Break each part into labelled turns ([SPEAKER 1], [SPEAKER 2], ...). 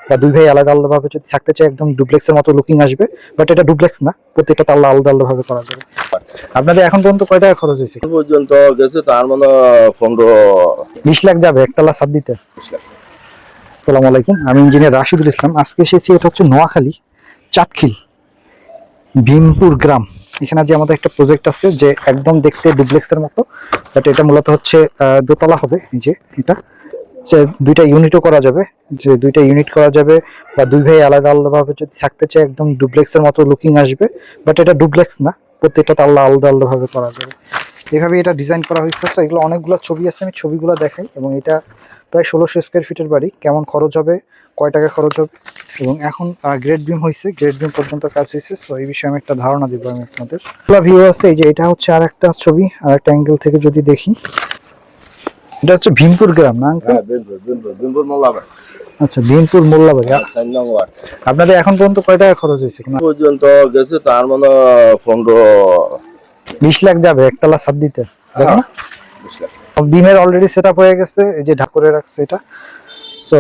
[SPEAKER 1] বা দুই ভাই আলাদা আলাদা ভাবে যদি থাকতে চায় একদম ডুপ্লেক্সের মতো লুকিং আসবে, বাট এটা ডুপ্লেক্স না, প্রত্যেকটা তাল্লা আলাদা আলাদা ভাবে করা যাবে। আপনাদের এখন পর্যন্ত কয় টাকা খরচ হয়েছে?
[SPEAKER 2] পর্যন্ত গেছে তার মানে
[SPEAKER 1] 20 লাখ যাবে একতলা ছাদ দিতে। আসসালামু আলাইকুম, আমি ইঞ্জিনিয়ার রাশিদুল ইসলাম। আজকে এসেছি, এটা হচ্ছে নোয়াখালী চাটখিল ভীমপুর গ্রাম। এখানে যে আমাদের একটা প্রজেক্ট আছে যে একদম দেখতে ডুপ্লেক্সের মতো, বাট এটা মূলত হচ্ছে দোতলা হবে। এই যে এটা দুইটা ইউনিটও করা যাবে, যে দুইটা ইউনিট করা যাবে, বা দুই ভাই আলাদা আলাদা ভাবে যদি থাকতে চায় একদম ডুপ্লেক্সের মতো লুকিং আসবে, বাট এটা ডুপ্লেক্স না, প্রত্যেকটা তাল্লা আলাদা আলাদা ভাবে করা যাবে। এইভাবে এটা ডিজাইন করা হয়েছে। তো এগুলো অনেকগুলো ছবি আছে, আমি ছবিগুলো দেখাই। এবং এটা প্রায় 1600 স্কোয়ার ফিটের বাড়ি। কেমন খরচ হবে, কয় টাকা খরচ হবে, এবং এখন গ্রেড বিম হয়েছে, গ্রেড বিম পর্যন্ত কাজ হয়েছে। সো এই বিষয়ে আমি একটা ধারণা দিব আমি আপনাদের। ভিউ আছে, এই যে এটা হচ্ছে আর একটা ছবি, আর একটা অ্যাঙ্গেল থেকে যদি দেখি। এটা হচ্ছে ভীমপুর গ্রাম না আঙ্কেল?
[SPEAKER 2] বিম্বর মোল্লাবাড়ি।
[SPEAKER 1] আচ্ছা, ভীমপুর মোল্লাবাড়ি।
[SPEAKER 2] 4 নং ওয়ার্ড।
[SPEAKER 1] আপনাদের এখন পর্যন্ত কয় টাকা খরচ হয়েছে?
[SPEAKER 2] পর্যন্ত গেছে তার মানে
[SPEAKER 1] 20 লাখ যাবে একতলা ছাদ দিতে, দেখো না? বিমের অলরেডি সেট আপ হয়ে গেছে, এই যে ঢাক করে রাখছে এটা। সো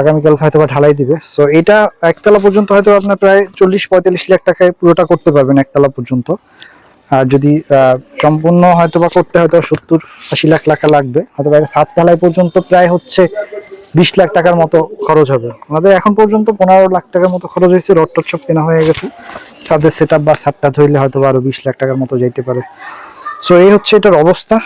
[SPEAKER 1] আগামীকাল হয়তো বা ঢালাই দিবে। সো এটা একতলা পর্যন্ত হয়তো আপনার প্রায় 40-45 লাখ টাকায় পুরোটা করতে পারবেন একতলা পর্যন্ত। আর যদি সম্পূর্ণ হয়তো বা করতে হয়তো 70-80 লাখ টাকা লাগবে। হয়তো বা 7 তলায় পর্যন্ত প্রায় হচ্ছে 20 লাখ টাকার মতো খরচ হবে। আমাদের এখন পর্যন্ত 15 লাখ টাকার মতো খরচ হয়েছে, রড টড সব কেনা হয়ে গেছে। ছাদের সেট আপ বা ছাদটা ধরলে হয়তো বা আরো 20 লাখ টাকার মতো যাইতে পারে। সো এই হচ্ছে এটার অবস্থা।